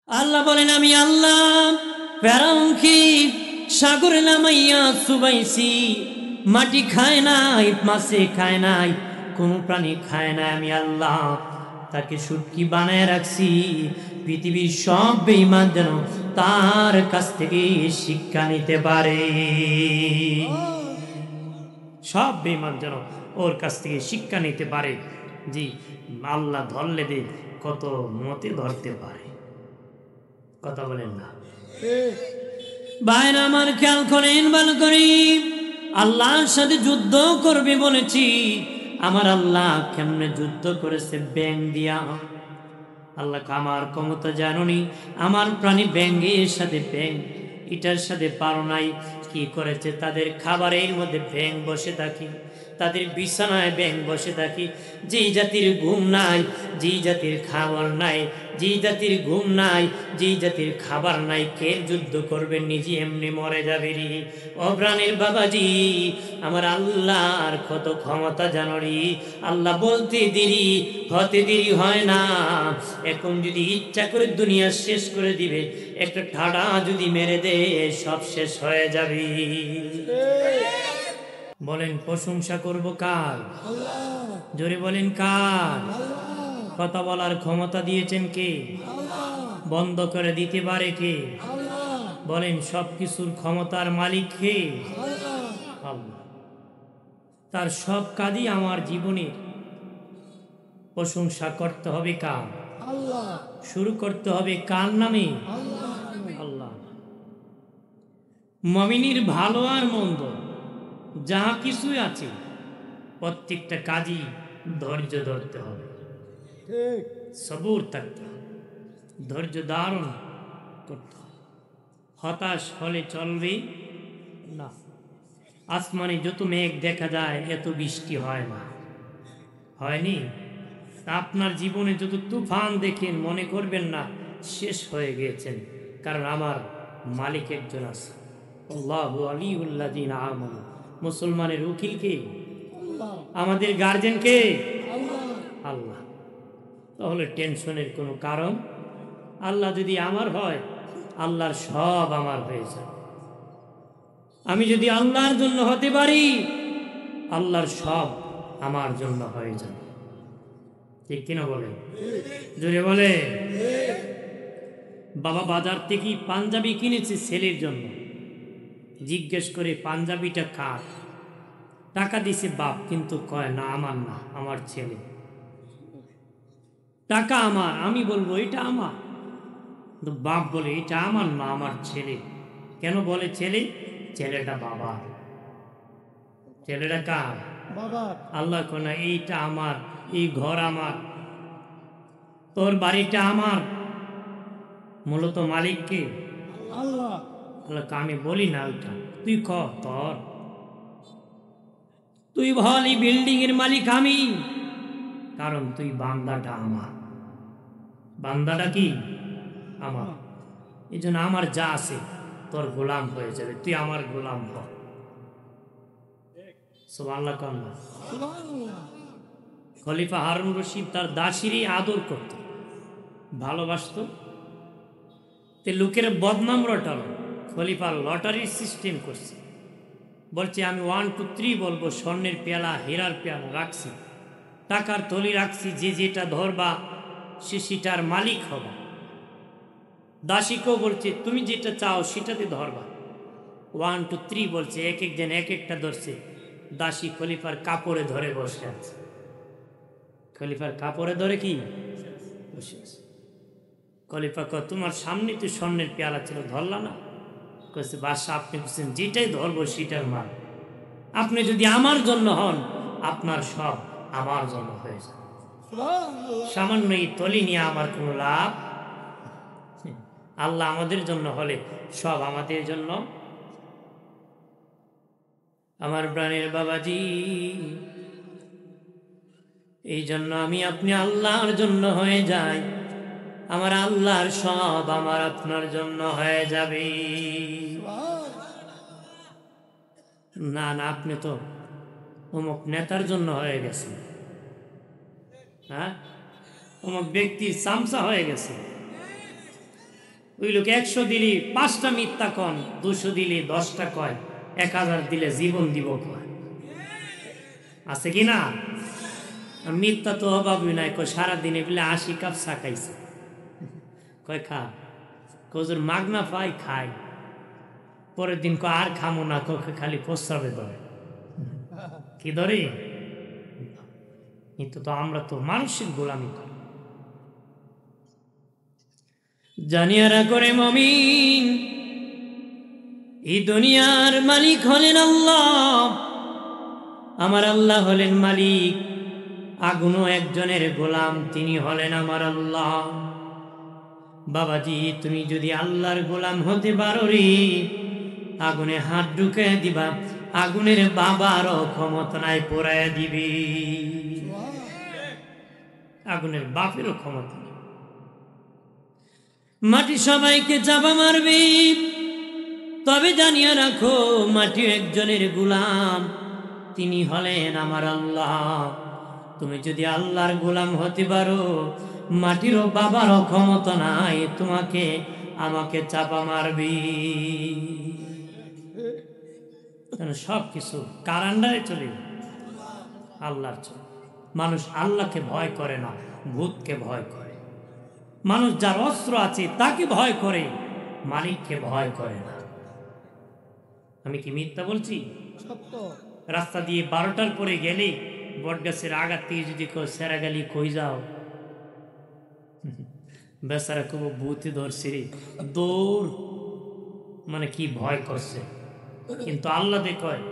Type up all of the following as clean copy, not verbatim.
আল্লাহ বলেন আমি আল্লাহ ফেরাউনকে সাগরে নামাইয়া চুবাইছি, মাটি খায় নাই, মাছে খায় নাই, কোন প্রাণী খায় না। আমি আল্লাহ তাকে শুটকি বানায় রাখছি, পৃথিবীর সব বেঈমান যেন তার কাছ থেকে শিক্ষা নিতে পারে। সব বেঈমান যেন ওর কাছ থেকে শিক্ষা নিতে পারে। জি, আল্লাহ ধরলে দে কত মতে ধরতে পারে। কথা বলেন না ভাইরা আমার, খেয়াল করেন ভালো করে। আল্লাহর সাথে যুদ্ধ করবে বলেছি, আমার আল্লাহ কেমনে যুদ্ধ করেছে? ব্যাং দিয়া। আল্লাহ আমার ক্ষমতা জানুনি, আমার প্রাণী ব্যাঙের সাথে ব্যাং, এটার সাথে পারো নাই। কি করেছে? তাদের খাবারের মধ্যে ব্যাং বসে থাকি, তাদের বিছানায় ব্যাং বসে থাকি। যেই জাতির ঘুম নাই, যেই জাতির খাবার নাই, যেই জাতির ঘুম নাই, যেই জাতির খাবার নাই, কে যুদ্ধ করবে? নিজে এমনি মরে যাবে রে। ও প্রাণীর বাবাজি, আমার আল্লাহর কত ক্ষমতা জানো রে। আল্লাহ বলতে দেরি হতে দেরি হয় না। এখন যদি ইচ্ছা করে দুনিয়া শেষ করে দিবে, একটা ঠাডা যদি মেরে দে, সব শেষ হয়ে যাবে। বলেন প্রশংসা করব কার? জোরে বলেন কার? কথা বলার ক্ষমতা দিয়েছেন কে? বন্ধ করে দিতে পারে কে? বলেন সবকিছুর ক্ষমতার মালিক কে? আল্লাহ। তার সব কাজই আমার জীবনের প্রশংসা করতে হবে কার? আল্লাহ। শুরু করতে হবে কার নামে? আল্লাহ। মুমিনের ভালো আর মন্দ যা কিছু আছে, প্রত্যেকটা কাজই ধৈর্য ধরতে হবে, সবুর থাকতে হবে, ধৈর্য ধারণ করতে হবে। হতাশ হলে চলবে না। আসমানে যত মেঘ দেখা যায়, এত বৃষ্টি হয় না, হয়নি। আপনার জীবনে যত তুফান দেখেন, মনে করবেন না শেষ হয়ে গিয়েছেন, কারণ আমার মালিক একজন আছে। আল্লাহু আলিউল্লাযিনা আমানু। মুসলমানের উকিল কে? আমাদের গার্জেন কে? আল্লাহ। তাহলে টেনশনের কোনো কারণ? আল্লাহ যদি আমার হয়, আল্লাহর সব আমার হয়ে যায়। আমি যদি আল্লাহর জন্য হতে পারি, আল্লাহর সব আমার জন্য হয়ে যায়। ঠিক কিনা বলে? জোরে বলে। বাবা বাজার থেকে পাঞ্জাবি কিনেছে ছেলের জন্য, জিজ্ঞেস করে পাঞ্জাবিটা কার? টাকা দিছে বাপ, কিন্তু কয় না আমার না, আমার ছেলে। টাকা আমার, আমি বলবো এটা আমার, কিন্তু বাপ বলে এটা আমার না, আমার ছেলে। কেন বলে ছেলে? ছেলেটা বাবার। ছেলেটা কার? বাবার। আল্লাহ কোনা এইটা আমার, এই ঘর আমার, তোর বাড়িটা আমার, মূলত মালিক কে? আল্লাহ। আল্লাহ আমি বলি না ওইটা, তুই ক তোর, তুই বল এই বিল্ডিং এর মালিক আমি, কারণ তুই বান্দাটা আমার। বান্দাটা কি? আমার। এই জন্য আমার যা আছে তোর গোলাম হয়ে যাবে, তুই আমার গোলাম হ। সুবহানাল্লাহ কান্না। খলিফা হারুন রশিদ তার দাসীরই আদর করত, ভালোবাসত। তে লোকের বদনাম রটালো, খলিফা লটারির সিস্টেম করছে। বলছে আমি 1 2 3 বলবো, স্বর্ণের পেয়ালা, হীরার পেয়ালা রাখছি, টাকার থলি রাখছি, যে যেটা ধরবা সে সেটার মালিক হবা। দাসীকেও বলছে তুমি যেটা চাও সেটাতে ধরবা। 1 2 3 বলছে, এক একজন এক একটা ধরছে। দাসী খলিফার কাপড়ে ধরে বসে আছে। খলিফার কাপড়ে ধরে কি বসে আছে। খলিফা কয় তোমার সামনে তো স্বর্ণের পেয়ালা ছিল, ধরলা না? কয়েছে বাদশা আপনি বলছেন যেটাই ধরবো সেটার মান। আপনি যদি আমার জন্য হন, আপনার সব আমার জন্য হয়ে যায়। সামান্য এই তলি নিয়ে আমার কোনো লাভ। আল্লাহ আমাদের জন্য হলে সব আমাদের জন্য। আমার প্রাণের বাবাজি, এই জন্য আমি আপনি আল্লাহর জন্য হয়ে যাই, আমার আল্লাহর সব আমার আপনার জন্য হয়ে যাবে। না না, আপনি তো অমুক নেতার জন্য হয়ে গেছে, হ্যাঁ, অমুক ব্যক্তির চামচা হয়ে গেছে, ওই লোক 100 দিলে 5টা মিথ্যা কন, 200 দিলে 10টা কয়, 1000 দিলে জীবন দিব কয়। আছে কি না? মিথ্যা তো অভাবই নাই। কয় সারাদিনে বলে 80 কাপ চা খাইছে। কয় খা, কজুর মাগনা পাই খাই, পরের দিন কয় আর খামো না, কয় খালি প্রস্রাবে ধরে। কি ধরে? কিন্তু তো আমরা তো মানসিক গোলামি করি। জানিয়ারা করে মুমিন, এই দুনিয়ার মালিক হলেন আল্লাহ। আমার আল্লাহ হলেন মালিক, আগুনও একজনের গোলাম, তিনি হলেন আমার আল্লাহ। বাবাজি, তুমি যদি আল্লাহর গোলাম হতে পারো রে, আগুনে হাত ঢুকে দিবা, আগুনের বাবারও ক্ষমতা নাই, পোড়ায় দিবি। আগুনের বাপেরও ক্ষমতা নেই। মাটি সবাইকে চাপা মারবি, তবে জানিয়ে রাখো মাটি একজনের গোলাম, তিনি হলেন আমার আল্লাহ। তুমি যদি আল্লাহর গোলাম হতে পারো, মাটিরও বাবারও ক্ষমতা নাই তোমাকে আমাকে চাপা মারবি। সব কিছু কার আন্ডারে চলে? আল্লাহর চলে। মানুষ আল্লাহকে ভয় করে না, ভূতকে ভয় করে। মানুষ যার অস্ত্র আছে তাকে ভয় করে, মালিককে ভয় করে না। আমি কি মিথ্যা বলছি? সত্য। রাস্তা দিয়ে 12টার পরে গেলে বট গাছের আঘাত থেকে যদি সেরা গেলি কই যাও, বেচারা খুব ভূতে ধরছে রে, দৌড়, মানে কি ভয় করছে। কিন্তু আল্লাহ কয়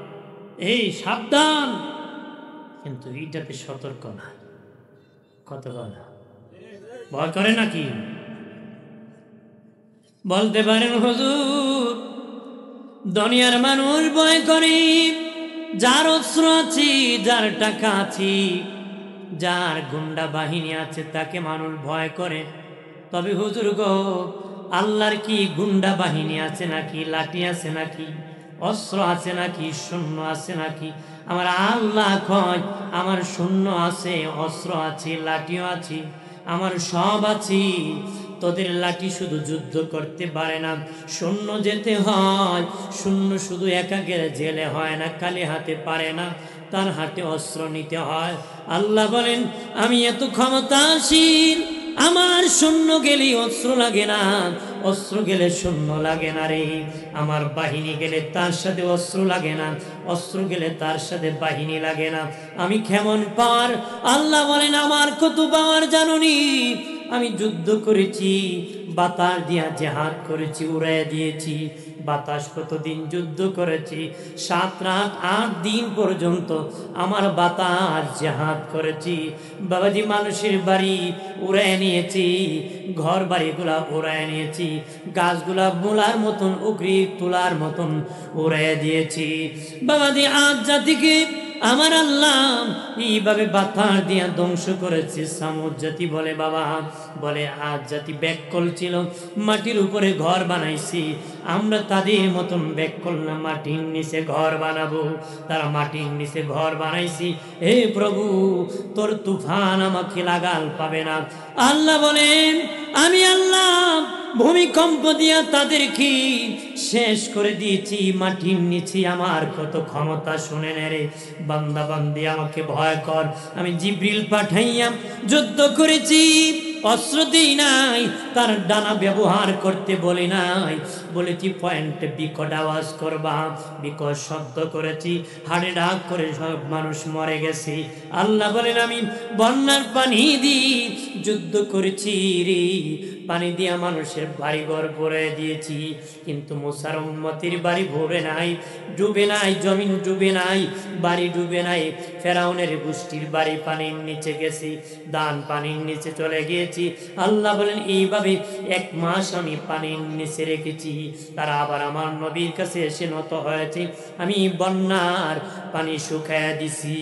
এই সাবধান, কিন্তু এইটাতে সতর্ক না। কত কথা ভয় করে নাকি? বলতে পারেন হুজুর, দুনিয়ার মানুষ ভয় করে যার অস্ত্র আছে, যার টাকা আছে, যার গুন্ডা বাহিনী আছে, তাকে মানুষ ভয় করে। তবে হুজুর গো, আল্লাহর কি গুন্ডা বাহিনী আছে নাকি? লাঠি আছে নাকি? অস্ত্র আছে নাকি? শূন্য আছে নাকি? আমার আল্লাহ কয় আমার শূন্য আছে, অস্ত্র আছে, লাঠিও আছে, আমার সব আছে। তোদের লাঠি শুধু যুদ্ধ করতে পারে না, শূন্য যেতে হয়। শূন্য শুধু একা গেলে জেলে হয় না, খালি হাতে পারে না, তার হাতে অস্ত্র নিতে হয়। আল্লাহ বলেন আমি এত ক্ষমতাশীল, আমার শূন্য গেলে অস্ত্র লাগে না, অস্ত্র গেলে শূন্য লাগে না রে। আমার বাহিনী গেলে তার সাথে অস্ত্র লাগে না, অস্ত্র গেলে তার সাথে বাহিনী লাগে না। আমি কেমন পাওয়ার? আল্লাহ বলেন আমার কত পাওয়ার জানুনি? আমি যুদ্ধ করেছি, বাতাস দিয়া জেহাদ করেছি, উড়াই দিয়েছি। বাতাস কতদিন যুদ্ধ করেছি? 7 রাত 8 দিন পর্যন্ত আমার বাতাস জেহাদ করেছি। বাবাজি, মানুষের বাড়ি উড়াই নিয়েছি, ঘর বাড়িগুলা উড়াই নিয়েছি, গাছগুলা মোলার মতন উগরি তোলার মতন উড়াই দিয়েছি। বাবাজি, আজ জাতিকে আমার আল্লাহ এইভাবে বাতাস দিয়া ধ্বংস করেছে। সামুদ জাতি বলে বাবা, বলে আজ জাতি ব্যাককল ছিল, মাটির উপরে ঘর বানাইছি, আমরা তাদের মতন ব্যাককল না, মাটির নিচে ঘর বানাবো। তারা মাটির নিচে ঘর বানাইছি। হে প্রভু, তোর তুফান আমাকে লাগাল পাবে না। আল্লাহ বলেন আমি আল্লাহ ভূমিকম্প দিয়া তাদেরকে শেষ করে দিয়েছি। মাটির নিচে আমার কত ক্ষমতা শুনে নেরে। বান্দা বান্দি আমাকে ভয় কর। আমি জিবরিল পাঠাইয়া যুদ্ধ করেছি, অস্ত্র দিই নাই, তার ডানা ব্যবহার করতে বলি নাই, বলেছি পয়েন্টে বিকট আওয়াজ করবা, বিকট শব্দ করেছি, হাড়ে ডাক করে সব মানুষ মরে গেছে। আল্লাহ বলেন আমি বন্যার পানি দিয়ে যুদ্ধ করেছি রে, পানি দিয়া মানুষের বাড়ি ঘর ভরে দিয়েছি, কিন্তু মুসার উম্মতির বাড়ি ভরে নাই, ডুবে নাই, জমিন ডুবে নাই, বাড়ি ডুবে নাই। ফেরাউনের গোষ্ঠীর বাড়ি পানির নিচে গেছি, দান পানির নিচে চলে গিয়েছি। আল্লাহ বলেন এইভাবে 1 মাস আমি পানির নিচে রেখেছি, তারা আবার আমার নবীর কাছে এসে নত হয়েছে, আমি বন্যার পানি শুকায় দিছি।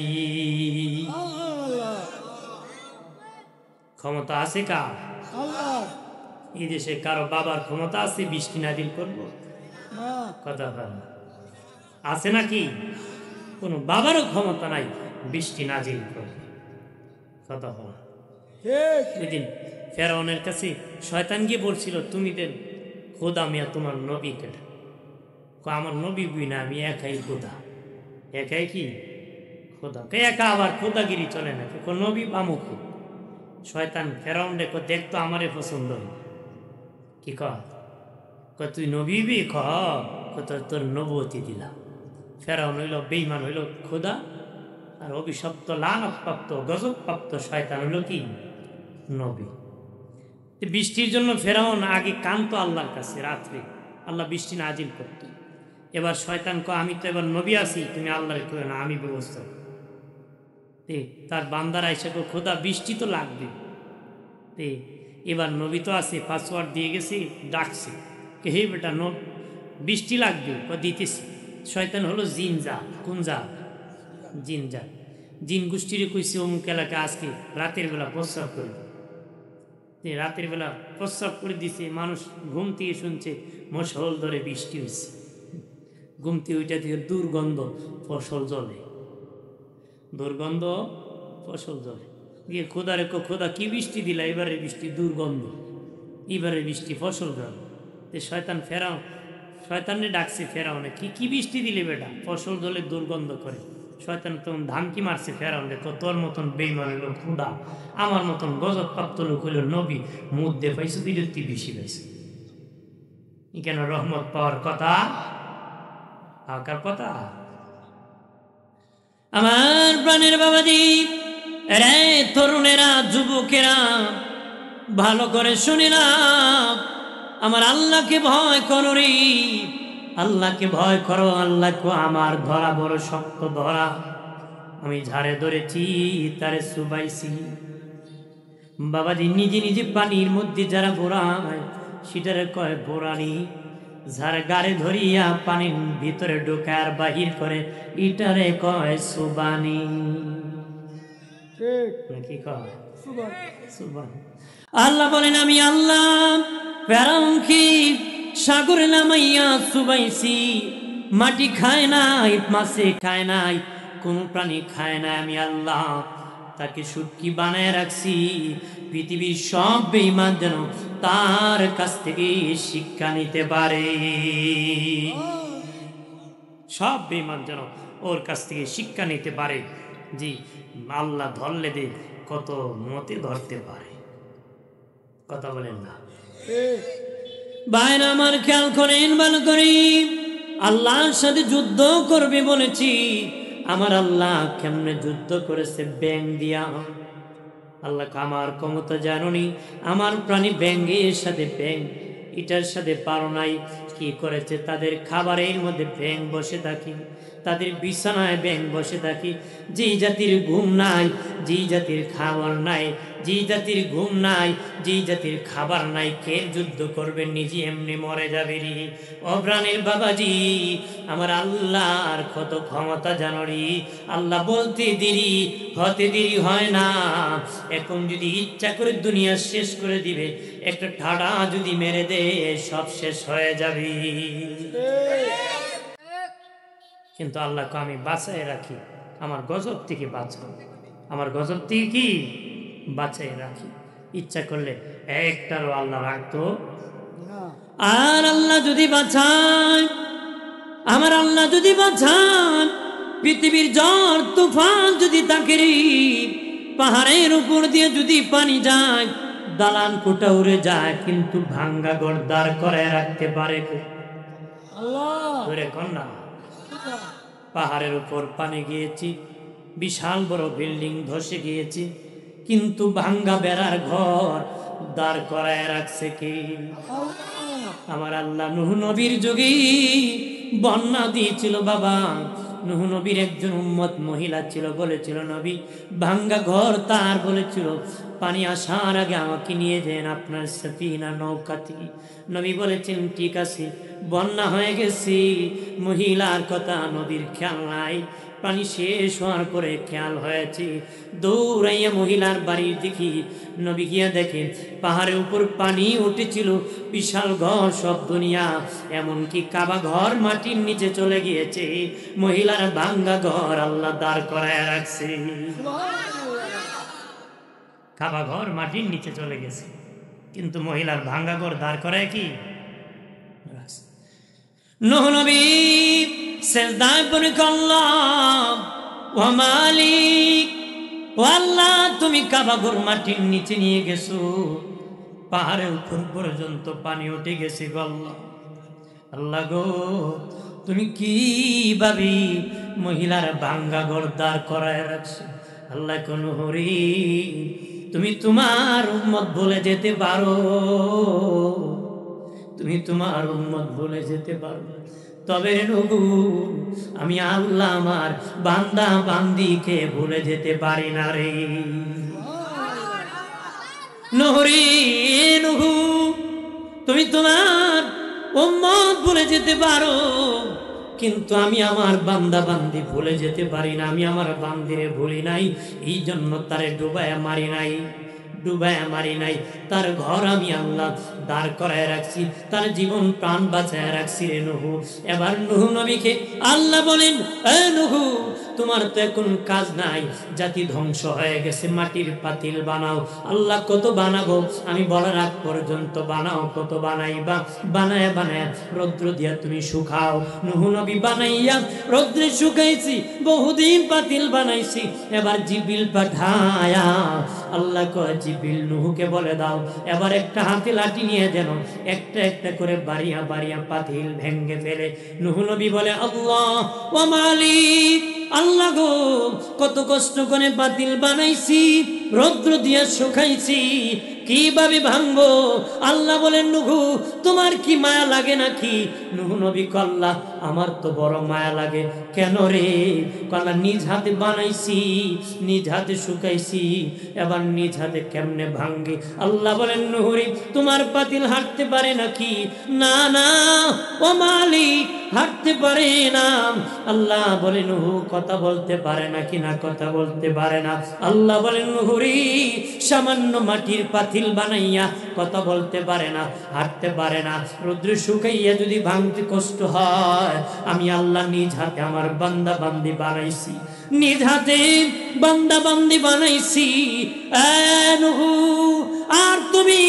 ক্ষমতা আছে কার? আল্লাহ। এই দেশে কারো বাবার ক্ষমতা আছে বৃষ্টি নাজিল করবো? কথা বল, আছে নাকি? কোনো বাবারও ক্ষমতা নাই বৃষ্টি নাজিল করবে। কথা বল। ওই দিন ফেরাউনের কাছে শয়তান গিয়ে বলছিল তুমি দেন খোদা মিয়া তোমার নবী কেটে? আমার নবী বুই না, আমি একাই খোদা। একাই কি খোদা? একা আবার খোদাগিরি চলে না, নবী পামুখ। শয়তান ফেরাউন দেখো, দেখতো আমারে পছন্দ হয় কি কয় তুই নবী বি তোর নবতী দিলাম। ফেরাউন হইল বেঈমান, হইল খোদা, আর অভিশপ্ত লানতপ্রাপ্ত গজবপ্রাপ্ত শয়তান হইল কি নবী। বৃষ্টির জন্য ফেরাউন আগে কানতো আল্লাহর কাছে, রাত্রে আল্লাহ বৃষ্টি নাজিল করত। এবার শয়তান আমি তো এবার নবী আছি, তুমি আল্লাহর কেউ না, আমি ব্যবস্থা। তার বান্দারা এসে খোদা বৃষ্টি তো লাগবে। এবার নবী তো আছে, পাসওয়ার্ড দিয়ে গেছি, ডাকছে হে বেটা বৃষ্টি লাগবে, দিতেছি। শয়তান হলো জিন যা, কোন যা? জিন যা। জিন গোষ্ঠীরে কইছে অমুক এলাকা আজকে রাতের বেলা প্রস্রাব করে। রাতের বেলা প্রস্রাব করে দিছে, মানুষ ঘুম থেকে শুনছে মশল ধরে বৃষ্টি হয়েছে। ঘুমতে ওইটা থেকে দুর্গন্ধ, ফসল জলে, দুর্গন্ধ ফসল জলে। গিয়ে খোদারে খোদা কি বৃষ্টি দিলা? এবারে বৃষ্টি দুর্গন্ধ, এবারে বৃষ্টি ফসল জল। শয়তান ফেরাও, শয়তানে ডাকছে ফেরাউনে, কি বৃষ্টি দিলে বেটা? ফসল জলে দুর্গন্ধ করে। শয়তান তখন ধামকি মারছে ফেরাউনে, তোর মতন বেঈমান হইল খোদা, আমার মতন গজবপ্রাপ্ত লোক হইল নবী, মধ্যে পাইছো বিরক্তি বেশি পাইছে। কেন রহমত পাওয়ার কথা, আকার কথা। আমার প্রাণের বাবাজি, রে তরুণেরা, যুবকেরা, ভালো করে শুনিলাম, আমার আল্লাহকে ভয় করো রে, আল্লাহকে ভয় করো। আল্লাহকে আমার ধরা বড় শক্ত ধরা, আমি ঝাড়ে ধরেছি তারে চুবাইছি। বাবাজি, নিজে নিজে পানির মধ্যে যারা বোড়ায় সেটারে কয় বোড়ানি, যার গাড়ে ধরিয়া পানির ভিতরে ঢোকার বাহির করে এটারে কয় সুবানি। কি কয়? সুবানি। আল্লাহ বলেন, আমি আল্লাহ ফেরাউনকে সাগরে নামাইয়া চুবাইছি। মাটি খায় নাই, মাছে খায় নাই, কোন প্রাণী খায় না, আমি আল্লাহ তাকে শুটকি বানায় রাখছি। পৃথিবীর সব বেঈমান যেন তার কাছ থেকে শিক্ষা নিতে পারে, সব বেঈমান যেন ওর কাছ থেকে শিক্ষা নিতে পারে। জি, আল্লাহ ধরলে দে কত মতে ধরতে পারে, কথা বলেন না বাইরে? আমার খেয়াল করেন ভালো করে, আল্লাহর সাথে যুদ্ধ করবে বলেছি, আমার আল্লাহ কেমনে যুদ্ধ করেছে? ব্যাং দিয়া। আল্লাহ আমার ক্ষমতা জানুনি, আমার প্রাণী ব্যাঙের সাথে ব্যাং, এটার সাথে পারো নাই। কি করেছে? তাদের খাবারের মধ্যে ব্যাং বসে থাকি, তাদের বিছানায় ব্যাং বসে থাকি। যেই জাতির ঘুম নাই, যেই জাতির খাবার নাই, যেই জাতির ঘুম নাই, যেই জাতির খাবার নাই, কে যুদ্ধ করবে? নিজে এমনি মরে যাবে রে। অপ্রাণের বাবাজি, আমার আল্লাহর কত ক্ষমতা জানরি। আল্লাহ বলতে দেরি হতে দেরি হয় না, এখন যদি ইচ্ছা করে দুনিয়া শেষ করে দিবে, একটা ঠাডা যদি মেরে দে সব শেষ হয়ে যাবে। কিন্তু আল্লাহকে আমি বাঁচাই রাখি, আমার গজব থেকে বাঁচাও, আমার গজব থেকে কি বাঁচাই রাখি। ইচ্ছা করলে একটারও আল্লাহ রাখতো। আর আল্লাহ যদি বাঁচায়, আমার আল্লাহ যদি বাঁচান, পৃথিবীর ঝড় তুফান যদি তাকে, পাহাড়ের উপর দিয়ে যদি পানি যায়, দালান কোটা উড়ে যায়, কিন্তু ভাঙ্গা ঘর দাঁড় করে রাখতে পারে কন্যা। পাহাড়ের উপর পানি গিয়েছি, বিশাল বড় বিল্ডিং ধসে গিয়েছে, কিন্তু ভাঙ্গা বেড়ার ঘর দাঁড় করায় রাখছে কি? আমার আল্লাহ। নূহ নবীর যুগে বন্যা দিয়েছিল বাবা। নূহ নবীর একজন উম্মত মহিলা ছিল, বলেছিল নবী ভাঙ্গা ঘর তার, বলেছিল পানি আসার আগে আমাকে নিয়ে যান আপনার সফিনা নৌকাতে। নবী বলেছেন ঠিক আছে। বন্যা হয়ে গেছে, মহিলার কথা নবীর খেয়াল নাই। পানি শেষ হওয়ার পরে খেয়াল হয়েছে, দৌড়াইয়া মহিলার বাড়ির দেখি নবী গিয়া দেখেন পাহাড়ের উপর পানি উঠেছিল, বিশাল ঘর সব দুনিয়া, এমনকি কাবা ঘর মাটির নিচে চলে গিয়েছে। মহিলার ভাঙ্গা ঘর আল্লাহ দাঁড় করায় রাখছে। কাবা ঘর মাটির নিচে চলে গেছে, কিন্তু মহিলার ভাঙ্গা ঘর দাঁড় করায় কি নূহ নবী সিজদায় পড়ে আল্লাহ ওয়া মালিক, ও আল্লাহ তুমি কাবা ঘর মাটির নিচে নিয়ে গেছো, পাহাড়ের উপর পর্যন্ত পানি উঠে গেছে গো আল্লাহ। আল্লাহ গো তুমি কিভাবে মহিলার ভাঙ্গা ঘর দাঁড় করায় রাখছো? আল্লাহ কোন হরি তুমি তোমার উম্মত বলে যেতে পারো, তুমি তোমার উম্মত বলে যেতে পারো, তবে নবু আমি আল্লাহ আমার বান্দা বান্দিকে ভুলে যেতে পারি না রে। নহরি নহু তুমি তোমার উম্মত ভুলে যেতে পারো, কিন্তু আমি আমার বান্দা বান্দি ভুলে যেতে পারি না। আমি আমার বান্দিরে ভুলি নাই, এই জন্য তারে ডুবায়া মারি নাই, ডুবায়া মারি নাই। তার ঘর আমি আল্লাহ দাঁড় করায় রাখছি, তার জীবন প্রাণ বাঁচায় রাখছি রে নহু। এবার নূহ নবীকে আল্লাহ বলেন, এ নূহ তোমার তো এখন কাজ নাই, জাতি ধ্বংস হয়ে গেছে, মাটির পাতিল বানাও। আল্লাহ কত বানাবো আমি বলার আগ পর্যন্ত বানাও, কত বানাইবা, বানায় বানায় রৌদ্র দিয়া তুমি শুকাও। নূহ নবী বানাইয়া রৌদ্রে শুকাইছি, বহুদিন পাতিল বানাইছি। এবার জিবিল পাঠায়া আল্লাহ কয় জিবিল নূহকে বলে দাও এবার একটা হাতে লাঠি নিয়ে যেন একটা একটা করে বাড়িয়া বাড়িয়া পাতিল ভেঙ্গে ফেলে। নূহ নবী বলে আল্লাহ ও মালিক, আল্লাহ গো কত কষ্ট করে পাতিল বানাইছি, রৌদ্র দিয়া শুকাইছি, কিভাবে ভাঙবো? আল্লাহ বলেন নূহ তোমার কি মায়া লাগে নাকি? নূহ নবী আল্লাহ আমার তো বড় মায়া লাগে। কেন রে? আল্লাহ নিজ হাতে বানাইছি, নিজ হাতে শুকাইছি, এবার নিজ হাতে কেমনে ভাঙ্গে? আল্লাহ বলেন নূহরি তোমার পাতিল হাঁটতে পারে নাকি? না না ও মালিক হাঁটতে পারে না। আল্লাহ বলেন নূহ কথা বলতে পারে নাকি? না কথা বলতে পারে না। আল্লাহ বলেন নূহরি সামান্য মাটির পাতিল বানাইয়া কথা বলতে পারে না, হাঁটতে পারে না, রৌদ্রে শুকাইয়া যদি ভাঙতে কষ্ট হয়, আমি আল্লাহ নিজ হাতে আমার বান্দা বান্দি বানাইছি, নিজ হাতে বান্দা বান্দি বানাইছি। নূহ আর তুমি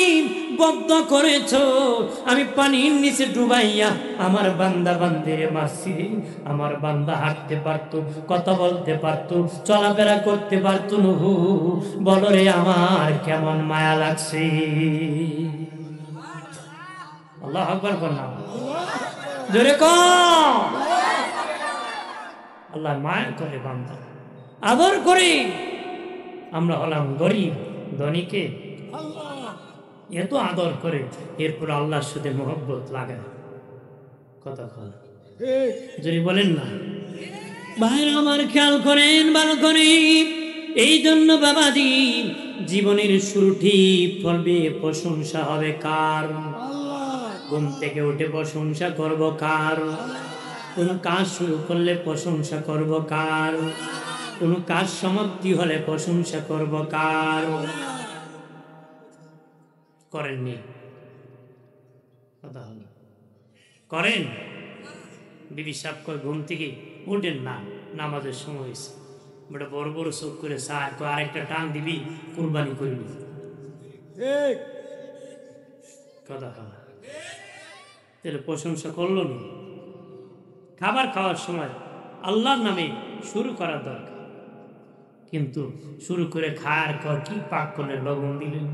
বদ্ধ করেছো আমি পানির নিচে ডুবাইয়া আমার বান্দা বান্দিরে মারছি। আমার বান্দা হাঁটতে পারতো, কথা বলতে পারতো, চলাফেরা করতে পারতো। নূহ বলো রে আমার কেমন মায়া লাগছে। আল্লাহু আকবার বললাম জোরে কও। আল্লাহ মায়া করে বান্দা, আদর করে। আমরা হলাম গরিব, ধনীকে এত আদর করে, এরপর আল্লাহর সাথে মোহব্বত লাগে কথা কথা যদি বলেন না। ভাইরা আমার খেয়াল করেন ভালো করে। এই জন্য বাবাজি জীবনের শুরুটি ফলবে, প্রশংসা হবে কার? ঘুম থেকে উঠে প্রশংসা করব কার? কোন কাজ শুরু করলে প্রশংসা করব কার? কোন কাজ সমাপ্তি হলে প্রশংসা করব কার? করেননি কথা হলো করেন? বিবি সাহেব কয় ঘুম থেকে উঠেন না, নামাজের সময় হয়েছে। বেটা বড় বড় চোখ করে চায়, কয় আরেকটা টান দিবি কুরবানি করবি কথা হয়। তাহলে প্রশংসা করলো না। খাবার খাওয়ার সময় আল্লাহর নামে শুরু করার দরকার, কিন্তু শুরু করে খাওয়ার পর কি পাক করলে লবণ দিলেন,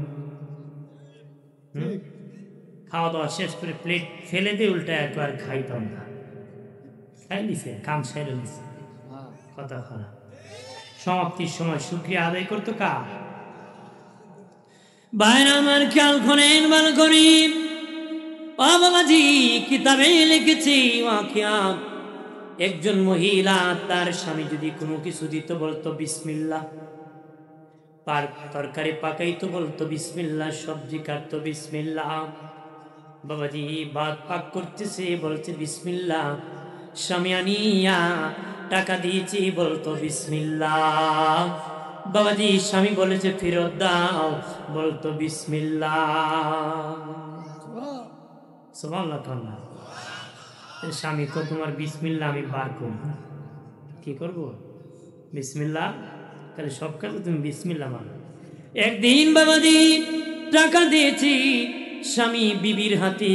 খাওয়া দাওয়া শেষ করে প্লেট ফেলে দিয়ে উল্টা একবার খাইতাম না, খাই নিছে কাম সেরে নিছে কথা খারাপ। সমাপ্তির সময় শুকরিয়া আদায় করতো কার? বাইরে আমার খেয়াল করেন ভালো করি। ও বাবাজি কিতাবে লিখেছি ওয়াকিয়াত, একজন মহিলা তার স্বামী যদি কোনো কিছু দিত বলতো বিসমিল্লাহ, তরকারি পাকাইতো বলতো বিসমিল্লাহ, সবজি কাটতো বিসমিল্লাহ। বাবাজি ভাত পাক করতেছে বলছে বিসমিল্লাহ, স্বামী আনিয়া টাকা দিয়েছি বলতো বিসমিল্লাহ। বাবাজি স্বামী বলেছে ফেরত দাও বলতো বিসমিল্লাহ। সুবহানাল্লাহ। স্বামী কো তোমার বিসমিল্লাহ আমি বার করব, কি করব? বিসমিল্লাহ, তাহলে সব কাজে তুমি বিসমিল্লাহ মানো। একদিন বাবাজি টাকা দিয়েছি, স্বামী বিবির হাতে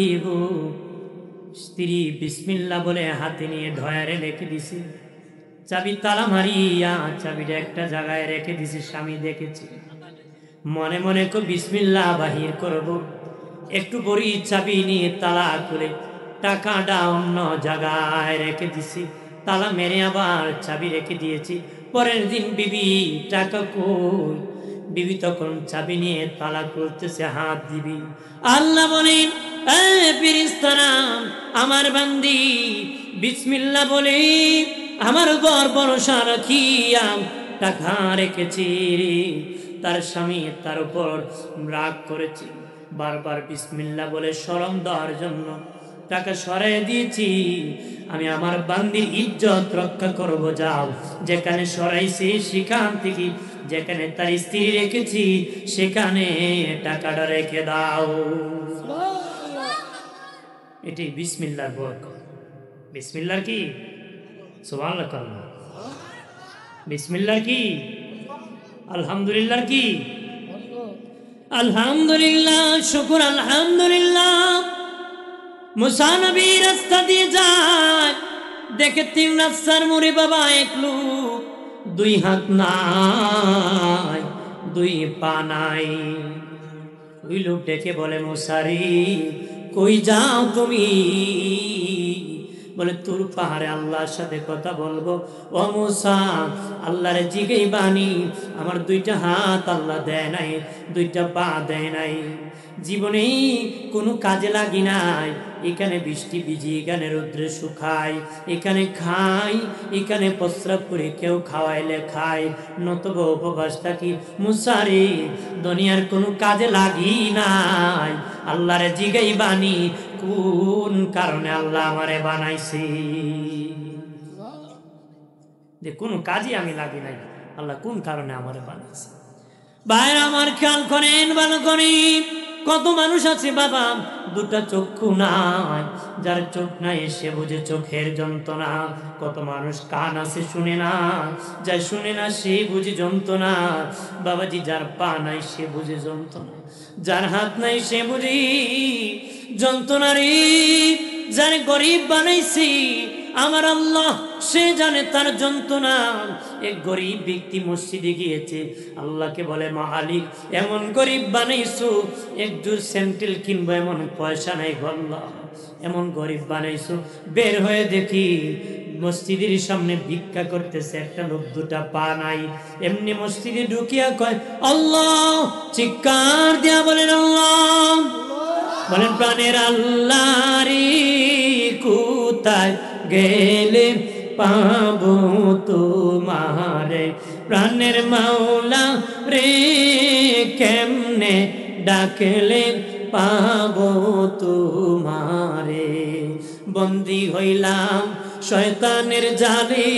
স্ত্রী বিসমিল্লাহ বলে হাতে নিয়ে ধয়ারে রেখে দিছে, চাবি তালা মারিয়া চাবিটা একটা জায়গায় রেখে দিছে। স্বামী দেখেছে, মনে মনে কো বিসমিল্লাহ বাহির করব, একটু বড়ি চাবি নিয়ে তালা খুলে টাকাটা অন্য জায়গায় রেখে দিছি, তালা মেরে আবার চাবি রেখে দিয়েছি। পরের দিন বিবি টাকা কই, বিবি তখন চাবি নিয়ে তালা খুলতেছে, হাত দিবি। আল্লাহ বলেন, এ ফেরেশতারা, আমার বান্দি বিসমিল্লাহ বলে আমার ঘর ভরসা রাখিয়া টাকা রেখেছি। তার স্বামী তার উপর রাগ করেছে, বারবার বিসমিল্লাহ বলে শরম দেওয়ার জন্য টাকা সরাই দিয়েছি। আমি আমার বান্দির ইজ্জত রক্ষা করব, যাও যেখানে সরাইছি সেখান থেকে, যেখানে তার স্ত্রী রেখেছি সেখানে টাকাটা রেখে দাও। এটি বিসমিল্লাহর বরকত। বিসমিল্লাহর কি? সুবহানাল্লাহ কাল্লা। বিসমিল্লাহর কি? আলহামদুলিল্লাহর কি? আলহামদুলিল্লাহ, শুকর আলহামদুলিল্লাহ। মুসা নবী রাস্তা দিয়ে যায়, দেখে তিন রাস্তার মোড়ে বাবা এক লোক, দুই হাত নাই, দুই পা নাই। ওই লোক ডেকে বলে, মুসারি কই যাও তুমি? বলে, তোর পাহাড়ে আল্লাহর সাথে কথা বলবো। ও মুসা, আল্লাহরে জিগেই বাণী, আমার দুইটা হাত আল্লাহ দেয় নাই, দুইটা পা দেয় নাই, জীবনেই কোনো কাজে লাগি নাই। এখানে বৃষ্টি ভিজি, এখানে রৌদ্রে শুকাই, এখানে খাই, এখানে প্রস্রাব করে, কেউ খাওয়াইলে খাই, নতবা উপবাস থাকি। মুসারি দুনিয়ার কোনো কাজে লাগি নাই, আল্লাহরে জিগাই বাণী কোন কারণে আল্লাহ আমারে বানাইছে। যে কোনো কাজে আমি লাগি নাই, আল্লাহ কোন কারণে আমারে বানাইছে। বাইরে আমার খেয়াল করেন, ভালো করে। কত মানুষ আছে বাবা দুটা চক্ষু নাই, যার চোখ নাই সে বুঝে চোখের যন্ত্রণা। কত মানুষ কান আছে শুনে না, যার শুনে না সে বুঝে যন্ত্রণা। বাবাজি, যার পা নাই সে বুঝে যন্ত্রণা, যার হাত নাই সে বুঝি যন্ত্রণা রে। যার গরিব বানাইছি আমার আল্লাহ, সে জানে তার যন্ত্রণা। এক গরিব ব্যক্তি মসজিদে গিয়েছে, আল্লাহকে বলে, মালিক এমন গরিব বানাইছো, একজোড় স্যান্ডেল কিনবো এমন পয়সা নাই গল্লা, এমন গরিব বানাইছো। বের হয়ে দেখি মসজিদের সামনে ভিক্ষা করতেছে একটা লোক, দুটা পা নাই। এমনি মসজিদে ঢুকিয়া কয় আল্লাহ, চিৎকার দিয়া বলেন আল্লাহ, বলেন প্রাণের আল্লাহ রে, কোথায় গেলে পাবো তোমারে, প্রাণের মাওলা রে, কেমনে ডাকলে পাবো তোমারে। বন্দী হইলাম শয়তানের জালে,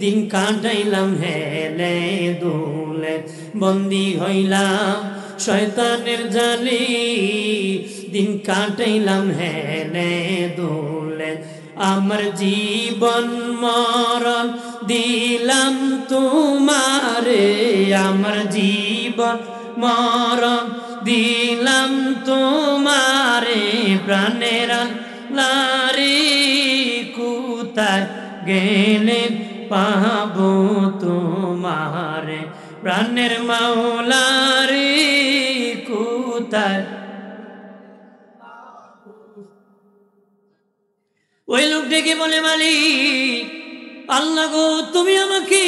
দিন কাটাইলাম হেলে দুলে। বন্দী হইলাম শয়তানের জালে, দিন কাটাইলাম হেলে দুলে। আমার জীবন মরণ দিলাম তোমারে, আমার জীবন মরণ দিলাম তোমারে, প্রাণের আল্লাহ রে, কোথায় গেলে পাবো তোমারে, প্রাণের মাওলা রে, কোথায়। ওই লোক ডেকে বলে, মালিক আল্লাহ গো, তুমি আমাকে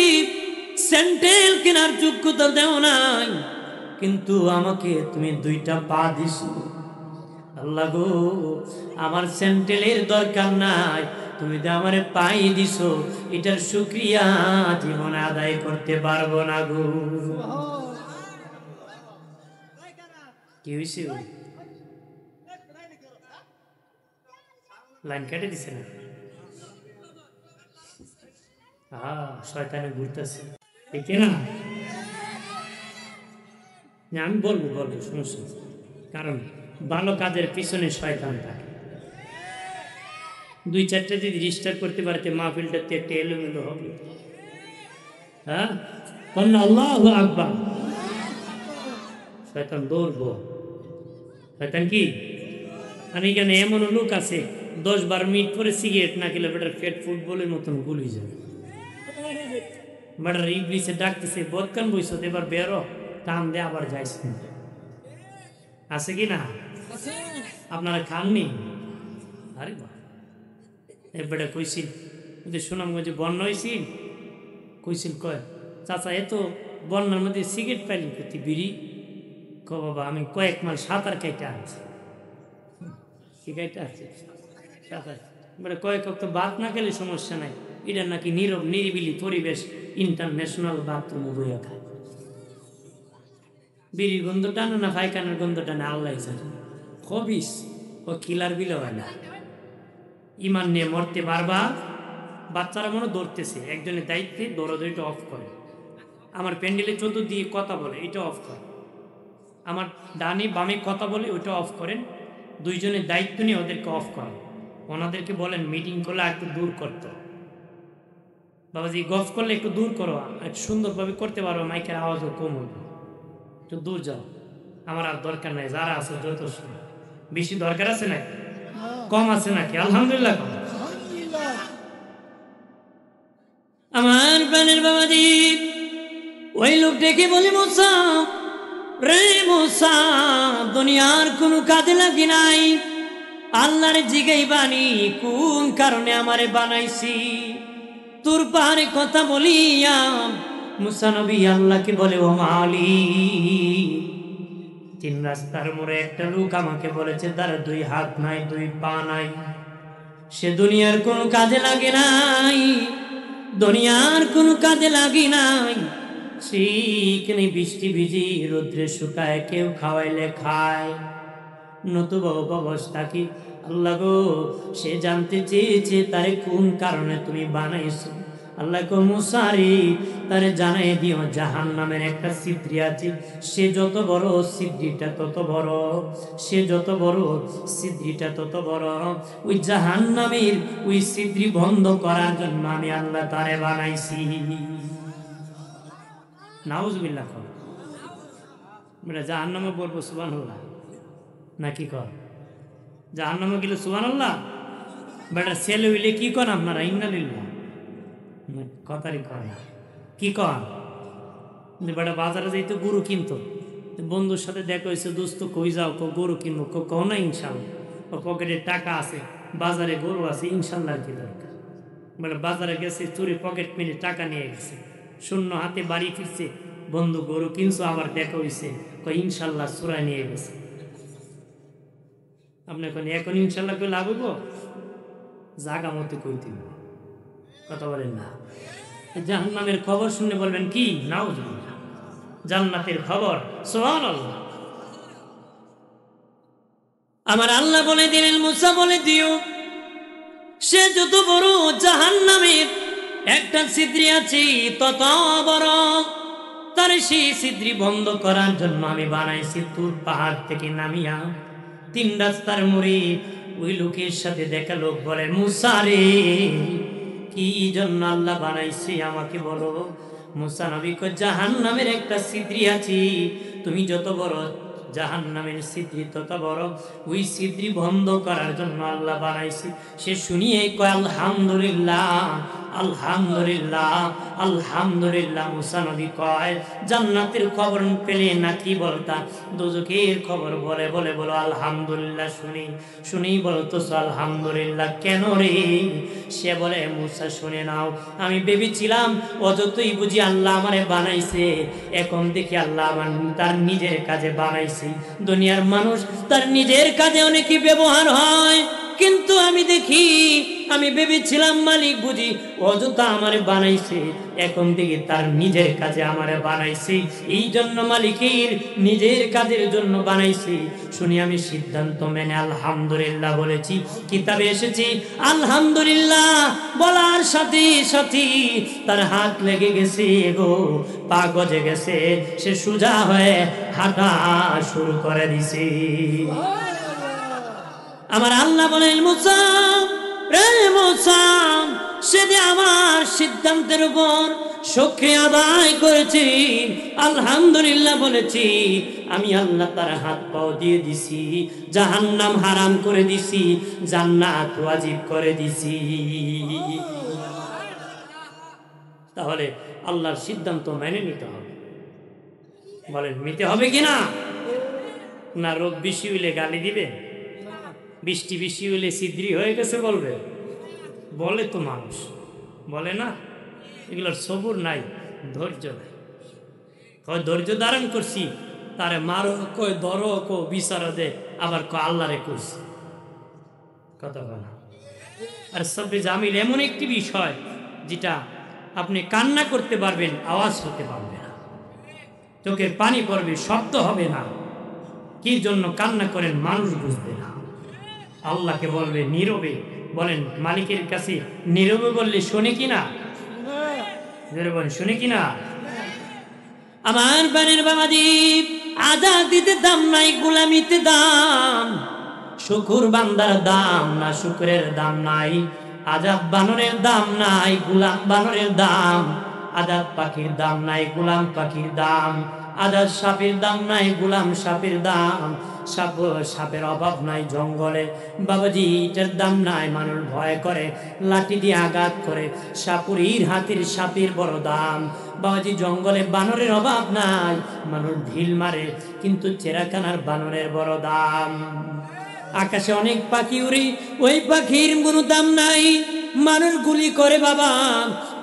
স্যান্ডেল কেনার যোগ্যতা দেও নাই, কিন্তু আমাকে তুমি দুইটা পা দিছো। আল্লাহ গো, আমার স্যান্ডেলের দরকার নাই, তুমি তো আমারে পাই দিছো, এটার শুকরিয়া জীবনে আদায় করতে পারবো না গো। কি হয়েছে? লাইন কেটে দিছে না? শয়তানে ঘুরতেছে, ঠিক না? আমি বলবো সমস্যা, কারণ ভালো কাজের পিছনে শয়তান থাকে। দুই চারটা যদি রিস্টার্ট করতে পারতে মাহফিলটাতে একটা এলোমেলো হবে। হ্যাঁ, আল্লাহু আকবার। শয়তান দৌড়বো। শয়তান কি? আর এখানে এমন লোক আছে 10-12 মিনিট পরে সিগারেট না খেলে বেটার পেট ফুটবলের মতন গুলি যাবে। বেটার ইবলিসে ডাকতেছে বদকান বইস এবার বেরো, টান দে আবার যাইস। আছে কি না? আপনারা খাননি? আরে বা বেটা কইছিল সুনামগঞ্জে বন্যা হয়েছিল, কইছিল কয় চাচা এত বন্যার মধ্যে সিগারেট পাইলি প্রতি বিড়ি? ক বাবা আমি কয়েক মাস সাঁতার কাইতে আনছি। কি কাইতে আছে সাঁতার? বেটা কয়েক তো বাদ না খেলে সমস্যা নাই, এটা নাকি নীরব নিরিবিলি পরিবেশ, ইন্টারন্যাশনাল বাথরুম বইয়া খায়। বিড়ির গন্ধ টানে না পায়খানার গন্ধ টানে আল্লাহ জানে। খবিস ও কিলার বিলে হয় না। ইমান নিয়ে মরতে বারবার, বাচ্চারা মনে ধরতেছে, একজনের দায়িত্বে দৌড়াদৌড়িটা অফ করে। আমার প্যান্ডেলে চতুর্দিকে কথা বলে, এটা অফ করে। আমার ডানে বামে কথা বলে, ওইটা অফ করেন। দুইজনের দায়িত্ব নিয়ে ওদেরকে অফ করেন। ওনাদেরকে বলেন মিটিং করলে একটু দূর করতে। বাবাজি গফ করলে একটু দূর করো, একটু সুন্দরভাবে করতে পারো, মাইকের আওয়াজও কম হইবে, একটু দূর যাও। আমার আর দরকার নাই, যারা আছে যথেষ্ট। বেশি দরকার আছে নাকি? কম আছে নাকি? আলহামদুলিল্লাহ কম। আমার প্রাণের বাবাজি ওই লোকটাকে বলে মুসা রে মুসা, দুনিয়ার কোনো কাজে লাগি নাই, আল্লাহর জিগাই বানি কোন কারণে আমারে বানাইছি। তোর পাহাড়ে কথা বলিয়া মুসা নবী আল্লাহকে বলে ও মালিক, 3 রাস্তার মোড়ে একটা লোক আমাকে বলেছে তার 2 হাত নাই 2 পা নাই, সে দুনিয়ার কোনো কাজে লাগে নাই, দুনিয়ার কোনো কাজে লাগি নাই। সেইখানে বৃষ্টি ভিজি রোদ্রে শুকায়, কেউ খাওয়াইলে খায়, নতুবা অবস্থা কি? আল্লাহ গো, সে জানতে চেয়েছে তারে কোন কারণে তুমি বানাইছো। আল্লাহ গো মুসারি তারে জানাই দিও জাহান্নামের একটা ছিদ্রি আছে, সে যত বড় ছিদ্রিটা তত বড়, সে যত বড় ছিদ্রিটা তত বড়। ওই জাহান্নামের ওই ছিদ্রি বন্ধ করার জন্য আমি আল্লাহ তারে বানাইছি। নাউজুবিল্লাহ। বেটা জাহান্নামে বলবো সুবহানাল্লাহ নাকি কর? জাহান্নামে গেলে সুবহানাল্লাহ। বেটা ছেলে হইলে কি কর আপনারা? ইন্নালিল্লাহ কথারই কর না। কি কর? বেটা বাজারে যাইতো গরু কিনতো, বন্ধুর সাথে দেখা হয়েছে, দোস্ত কই যাও? গরু কিনবো। কও না ইনশাল্লাহ, ও পকেটে টাকা আছে, বাজারে গরু আছে, ইনশাল্লাহ কি দরকার। বেটা বাজারে গেছে, চুরি পকেট মেরে টাকা নিয়ে গেছে, শূন্য হাতে বাড়ি ফিরছে, বন্ধু গরু কিনছো? আবার দেখা হয়েছে, ইনশাল্লাহ চোরা নিয়ে গেছে। আপনি এখন ইনশাল্লাহ কেউ লাভ হইব? জাগা মতো কই দিব, কথা বলেন না। জাহান্নামের খবর শুনে বলবেন কি? নাউজুবিল্লাহ। জান্নাতের খবর সুবহানাল্লাহ। আমার আল্লাহ বলে দিলেন মুসা বলে দিও, সে যত বড় জাহান্নামের একটা ছিদ্রি আছে তত বড়, তার সেই ছিদ্রি বন্ধ করার জন্য আমি বানাইছি তুর পাহাড় থেকে নামিয়া 3 রাস্তার মোড়ে। ওই লোকের সাথে দেখা, লোক বলে মুসা রে কি জন্য আল্লাহ বানাইছে আমাকে বলো। মুসা নবী কয় জাহান্নামের একটা ছিদ্রি আছে, তুমি যত বড় জাহান্নামের ছিদ্রি তত বড়, ওই ছিদ্রি বন্ধ করার জন্য আল্লাহ বানাইছে। সে শুনিয়ে কয় আলহামদুলিল্লাহ আলহামদুলিল্লাহ আলহামদুলিল্লাহ। মুসা নবী কয় জান্নাতের খবর পেলে নাকি বলতা দোজখের খবর বলে বলে বলো আলহামদুলিল্লাহ। শুনি বলতো আলহামদুলিল্লাহ কেন রে? সে বলে মুসা শুনে নাও, আমি ভেবেছিলাম অযতই বুঝি আল্লাহ আমারে বানাইছে, এখন দেখি আল্লাহ আমার তার নিজের কাজে বানাইছে। দুনিয়ার মানুষ তার নিজের কাজে অনেকই ব্যবহার হয়, কিন্তু আমি দেখি, আমি ভেবেছিলাম মালিক বুঝি অযথা আমারে বানাইছে, এখন দেখি তার নিজের কাজে আমারে বানাইছে, এই জন্য মালিকের নিজের কাজের জন্য বানাইছে। শুনি আমি সিদ্ধান্ত মেনে আলহামদুলিল্লাহ বলেছি। কিতাবে এসেছি আলহামদুলিল্লাহ বলার সাথে সাথে তার হাত লেগে গেছে গো, পা গজে গেছে, সে সোজা হয়ে হাঁটা শুরু করে দিছে। আমার আল্লাহ বলেন মুসা রে মুসা, সে যে আমার সিদ্ধান্তের উপর শুকরিয়া আদায় করেছি, আলহামদুলিল্লাহ বলেছি, আমি আল্লাহ তার হাত পাও দিয়ে দিছি, জাহান্নাম হারাম করে দিছি, জান্নাত ওয়াজিব করে দিছি। তাহলে আল্লাহর সিদ্ধান্ত মেনে নিতে হবে। বলেন নিতে হবে কিনা? না রোগ বেশি হইলে গালি দিবে, বৃষ্টি বেশি হইলে ছিদ্রি হয়ে গেছে বলবে? বলে তো মানুষ, বলে না? এগুলোর সবুর নাই, ধৈর্য নাই। কয় ধৈর্য ধারণ করছি, তারে মারো, কয় ধরো, কো বিচারো দে, আবার কয় আল্লাহরে করছি। কথা বলা। আর সবে জামিল এমন একটি বিষয় যেটা আপনি কান্না করতে পারবেন, আওয়াজ হতে পারবে না, চোখের পানি পড়বে, শব্দ হবে না। কি জন্য কান্না করেন মানুষ বুঝবে না। আল্লাহকে বলবে নীরবে। বলেন মালিকের কাছে নীরবে বললে শোনে কিনা? বলেন শুনে কিনা? আমার বানের বাবাজি, আজাদিতে দাম নাই, গোলামিতে দাম। শুকুর বান্দার দাম না, শুকরের দাম নাই। আজাদ বানরের দাম নাই, গোলাম বানরের দাম। আজাদ পাখির দাম নাই, গোলাম পাখির দাম। আজাদ সাপের দাম নাই, গোলাম সাপের দাম। সাপের অভাব নাই জঙ্গলে বাবাজি, এটার দাম নাই। মানুষ ভয় করে, লাঠি দিয়ে আঘাত করে। সাপুরীর হাতির সাপের বড় দাম বাবাজি। জঙ্গলে বানরের অভাব নাই, মানুষ ঢিল মারে, কিন্তু চেরাখানার বানরের বড় দাম। আকাশে অনেক পাখি উড়ে, ওই পাখির কোনো দাম নাই। মানুষ গুলি করে বাবা,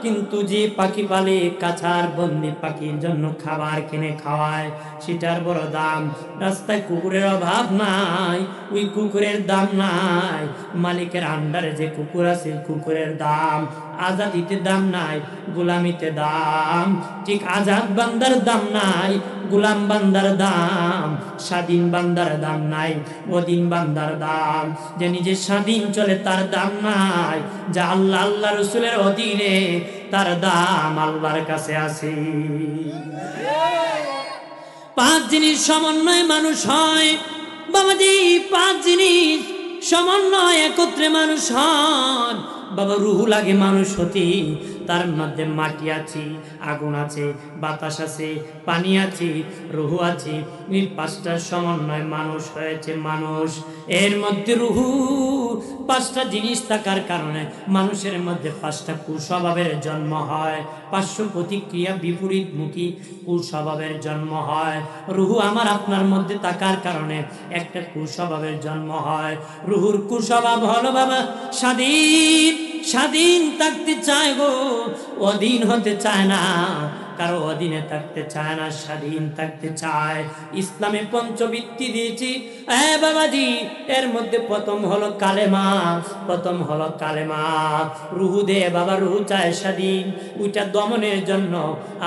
কিন্তু যে পাখি পালে কাছার বন্দি পাখির জন্য খাবার কিনে খাওয়ায়, সেটার বড় দাম। রাস্তায় কুকুরের অভাব নাই, ওই কুকুরের দাম নাই। মালিকের আন্ডারে যে কুকুর আছে, কুকুরের দাম। আজাদিতে দাম নাই, গোলামিতে দাম। ঠিক আজাদ বান্দার দাম নাই, গোলাম বান্দার দাম। স্বাধীন বান্দার দাম নাই, অধীন বান্দার দাম। যে নিজে স্বাধীন চলে তার দাম নাই, যা আল্লাহ আল্লাহ রসুলের অধীনে তার দাম আল্লাহর কাছে আছে। 5 জিনিস সমন্বয়ে মানুষ হয় বাবাজি, 5 জিনিস সমন্বয় একত্রে মানুষ হয় বাবা। রুহু লাগে মানুষ হতে, তার মধ্যে মাটি আছে, আগুন আছে, বাতাস আছে, পানি আছে, রুহু আছে। এই 5টার সমন্বয় মানুষ হয়েছে মানুষ। এর মধ্যে রুহু 5টা জিনিস থাকার কারণে মানুষের মধ্যে 5টা কুস্বভাবের জন্ম হয়। 500 প্রতিক্রিয়া বিপরীতমুখী কুস্বভাবের জন্ম হয়। রুহু আমার আপনার মধ্যে থাকার কারণে একটা কুস্বভাবের জন্ম হয়। রুহুর কুস্বভাব হলো বাবা স্বাধীন। স্বাধীন থাকতে চায় গো, অধীন হতে চায় না। কারো অধীনে থাকতে চায় না, স্বাধীন থাকতে চায়। ইসলামে পঞ্চবৃত্তি দিয়েছি বাবাজি, এর মধ্যে প্রথম হলো কালেমা। প্রথম হলো কালেমা। রুহু দে বাবা, রুহু চায় স্বাধীন। ওইটা দমনের জন্য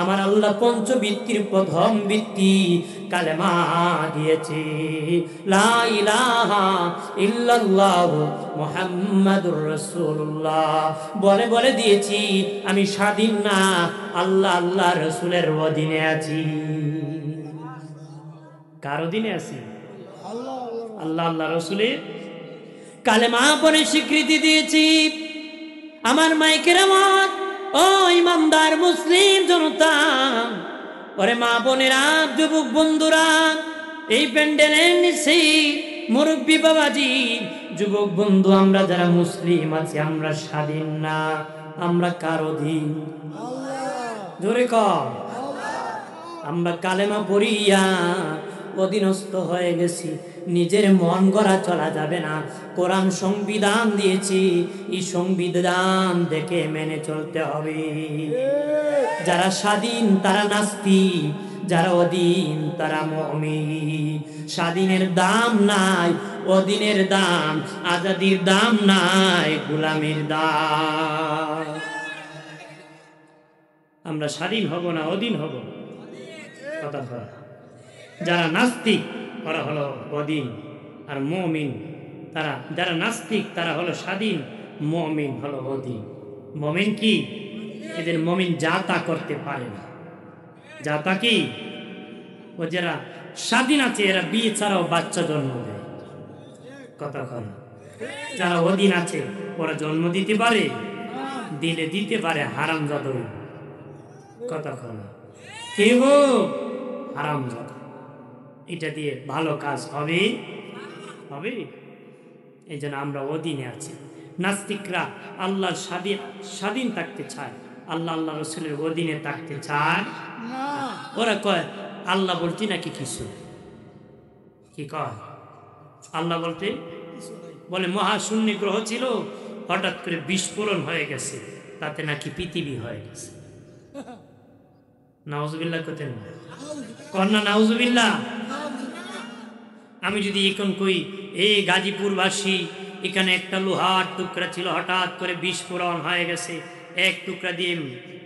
আমার আল্লাহ পঞ্চবৃত্তির প্রথম বৃত্তি কালেমা দিয়েছে। লা ইলাহা ইল্লাল্লাহ মুহাম্মাদুর রাসূলুল্লাহ বলে বলে দিয়েছি আমি স্বাধীন না, আল্লাহ আল্লাহ রসুলের অধীনে আছি। কার অধীনে আছি? আল্লাহ আল্লাহ রসুলের। কালেমা পরে স্বীকৃতি দিয়েছি। আমার মাইকের আমার ও ইমানদার মুসলিম জনতা, ওরে মা বোনেরা, যুবক বন্ধুরা, এই প্যান্ডেলের নিচে মুরব্বী বাবাজি, যুবক বন্ধু, আমরা যারা মুসলিম আছি আমরা স্বাধীন না, আমরা কার অধীন? জোরে কর। আমরা কালেমা পড়িয়া অধীনস্থ হয়ে গেছি। নিজের মন গড়া চলা যাবে না। কোরআন সংবিধান দিয়েছি, এই সংবিধান দেখে মেনে চলতে হবে। যারা স্বাধীন তারা নাস্তিক, যারা অধীন তারা মুমিন। স্বাধীনের দাম নাই, অধীনের দাম, আজাদির দাম নাই, গোলামির দাম। আমরা স্বাধীন হব না অধীন হব? কথা বলা। যারা নাস্তিক তারা হলো অধীন, আর মুমিন তারা, যারা নাস্তিক তারা হলো স্বাধীন, মুমিন হলো অধীন। মুমিন কি? এদের মুমিন যা তা করতে পারে না। যা তা কি? ও যারা স্বাধীন আছে এরা বিয়ে ছাড়াও বাচ্চা জন্ম দেয়। কথা বলা। যারা অধীন আছে ওরা জন্ম দিতে পারে, দিলে দিতে পারে হারামজাদা। কথা কন কি গো হারাম জাদা, এটা দিয়ে ভালো কাজ হবে? হবে? এই জন্য আমরা অধীনে আছি। নাস্তিকরা আল্লাহর স্বাধীন থাকতে চায়, আল্লাহ আল্লাহ রসুলের অধীনে থাকতে চায় না। ওরা কয় আল্লাহ বলতে নাকি কিছু, কি কয় আল্লাহ বলতে? বলে মহাশূন্য গ্রহ ছিল, হঠাৎ করে বিস্ফোরণ হয়ে গেছে, তাতে নাকি পৃথিবী হয়ে গেছে। নাউজুবিল্লাহ করতেন কন্যা, নাউজুবিল্লাহ। আমি যদি এখন কই এই গাজীপুরবাসী, এখানে একটা লোহার টুকরা ছিল, হঠাৎ করে বিস্ফোরণ হয়ে গেছে, এক টুকরা দিয়ে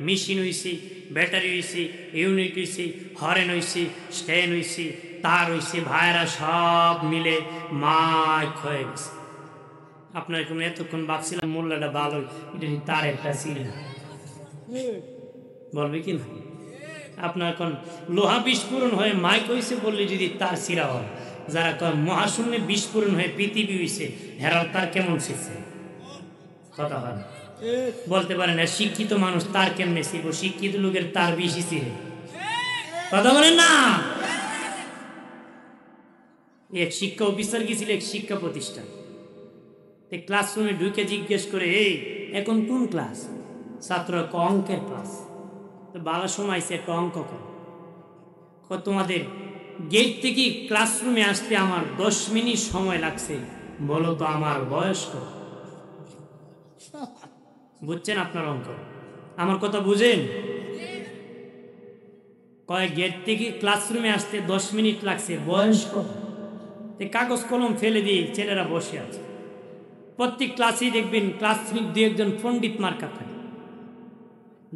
মেশিন হয়েছে, ব্যাটারি হয়েছে, ইউনিট হয়েছে, হরেন হয়েছে, স্ট্যান্ড হয়েছে, তার হয়েছে, ভাইরা সব মিলে মাইক হয়ে গেছে। আপনার এখানে এতক্ষণ ভাবছিলাম মোল্লাটা ভালো, এটা তার একটা ছিল, বলবে কি না? আপনার এখন লোহা বিস্ফোরণ হয়ে মাইক হয়েছে বললে যদি তার সিরা হয়, যারা কয় মহাশূন্যে বিস্ফোরণ হয়ে পৃথিবী হয়েছে, হেরাল তার কেমন শিখছে? কথা হয় বলতে পারে না। শিক্ষিত মানুষ তার কেমনে শিখব? শিক্ষিত লোকের তার বেশি ছিঁড়ে, কথা বলেন না। এক শিক্ষা অফিসার গেছিল এক শিক্ষা প্রতিষ্ঠান, ক্লাসরুমে ঢুকে জিজ্ঞেস করে, এই এখন কোন ক্লাস? ছাত্র অঙ্কের ক্লাস। তো বাবা সময় একটা অঙ্ক কর। তোমাদের গেট থেকে ক্লাসরুমে আসতে আমার 10 মিনিট সময় লাগছে, বলো তো আমার বয়স কত? বুঝছেন আপনার অঙ্ক? আমার কথা বুঝেন? কয় গেট থেকে ক্লাসরুমে আসতে 10 মিনিট লাগছে, বয়স কত? কাগজ কলম ফেলে দিয়ে ছেলেরা বসে আছে। প্রত্যেক ক্লাসেই দেখবেন ক্লাসমেট 2-1 পণ্ডিত মার্কা থাকে।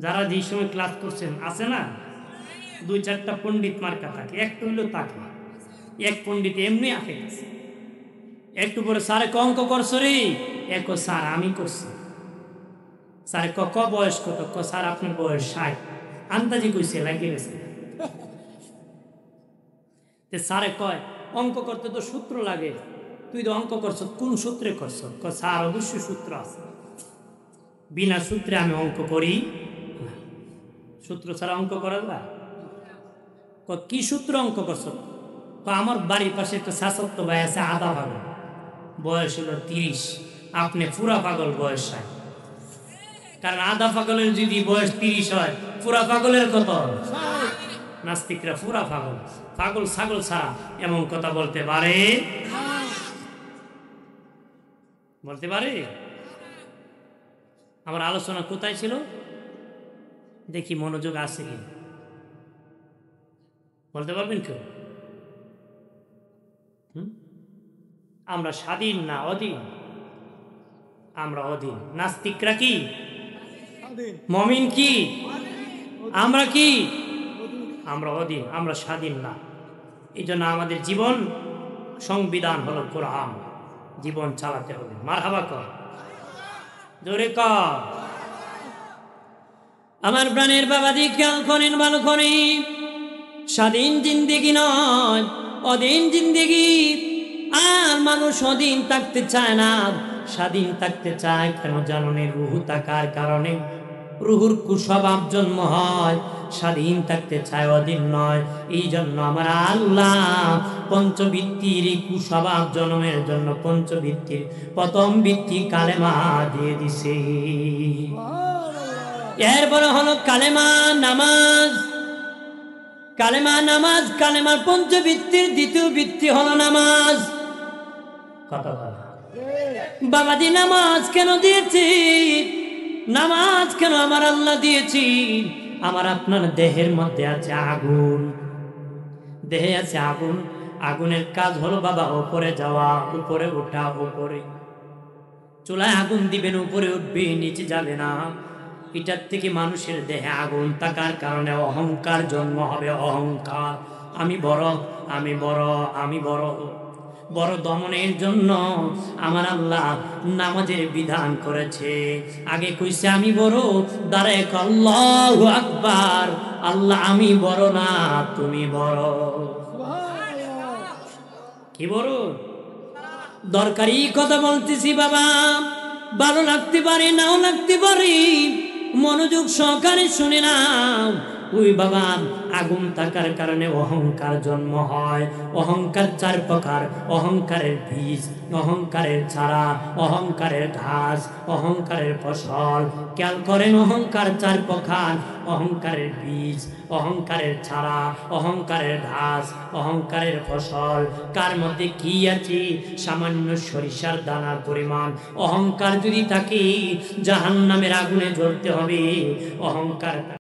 যারা যে সময় ক্লাস করছেন আছে না, 2-4টা পণ্ডিত মার্কা থাকে। একটা হইলো তাকে এক পণ্ডিত এমনি আঁকে গেছে। একটু পরে স্যারে অঙ্ক করছো রে? এক স্যার আমি করছি। স্যার ক বয়স কত? স্যার আপনার বয়স 60। আন্দাজি কইছে লাগিয়ে গেছে। স্যারে কয় অঙ্ক করতে তো সূত্র লাগে, তুই তো অঙ্ক করছ, কোন সূত্রে করছ? স্যার অবশ্যই সূত্র আছে, বিনা সূত্রে আমি অঙ্ক করি না। সূত্র ছাড়া অঙ্ক করা যায়? কি সূত্র অঙ্ক করছ? আমার বাড়ির পাশে একটা শাসত্ব ভাই আছে, আধা পাগল, বয়স হলো 30, আপনি পুরা পাগল বয়স 60। কারণ আধা পাগলের যদি বয়স 30 হয়, পুরা পাগলের কত? নাস্তিকরা পুরা পাগল, পাগল ছাগল ছাড়া এমন কথা বলতে পারে? বলতে পারে? আমার আলোচনা কোথায় ছিল দেখি, মনোযোগ আছে কি বলতে পারবেন কেউ? আমরা স্বাধীন না অধীন? আমরা অধীন। নাস্তিকরা কি? মুমিন কি? আমরা কি? আমরা অধীন, আমরা স্বাধীন না। এই জন্য আমাদের জীবন সংবিধান হলো কোরআন, জীবন চালাতে হবে। মারহাবা কর, জোরে কর। আমার প্রাণের বাবা দি খেয়াল করেন, ভালো করে। স্বাধীন জিন্দেগি নয়, অধীন জিন্দেগি। আর মানুষ অধীন থাকতে চায় না, স্বাধীন থাকতে চায়। কেন জানেন? রুহু থাকার কারণে রুহুর কুস্বভাব জন্ম হয়, স্বাধীন থাকতে চায়, অধীন নয়। এই জন্য আমার আল্লাহ পঞ্চবৃত্তির এই কুস্বভাব জন্মের জন্য পঞ্চবৃত্তির প্রথম বৃত্তি কালেমা দিয়ে দিছে। এরপরে হলো কালেমা নামাজ। কালেমা নামাজ, কালেমার পঞ্চবৃত্তির দ্বিতীয় বৃত্তি হলো নামাজ। কথা বলা বাবাজি, নামাজ কেন দিয়েছি? নামাজ কেন আমার আল্লাহ দিয়েছি? আমার আপনার দেহের মধ্যে আছে আগুন, দেহে আছে আগুন। আগুনের কাজ হলো বাবা উপরে যাওয়া, উপরে ওঠা। উপরে চুলায় আগুন দিবেন, উপরে উঠবে, নিচে যাবে না। এটার থেকে মানুষের দেহে আগুন থাকার কারণে অহংকার জন্ম হবে। অহংকার, আমি বড়, আমি বড়, আমি বড়। বড় দমনের জন্য আমার আল্লাহ নামাজের বিধান করেছে। আগে কইছে আমি বড়, দাঁড়ায় আল্লাহু আকবার, আল্লাহ আমি বড় না, তুমি বড়। কি বড়? দরকারি কথা বলতেছি বাবা, ভালো লাগতে পারে, নাও লাগতে পারে, মনোযোগ সহকারে শুনে নাও। ওই বাবা আগুন থাকার কারণে অহংকার জন্ম হয়। অহংকার চার প্রকার, অহংকারের বীজ, অহংকারের ছাড়া, অহংকারের ঘাস, অহংকারের ফসল। খেয়াল করেন, অহংকার চার প্রকার, অহংকারের বীজ, অহংকারের ছাড়া, অহংকারের ঘাস, অহংকারের ফসল। কার মধ্যে কি আছে? সামান্য সরিষার দানার পরিমাণ অহংকার যদি থাকে জাহান্নামের আগুনে জ্বলতে হবে। অহংকার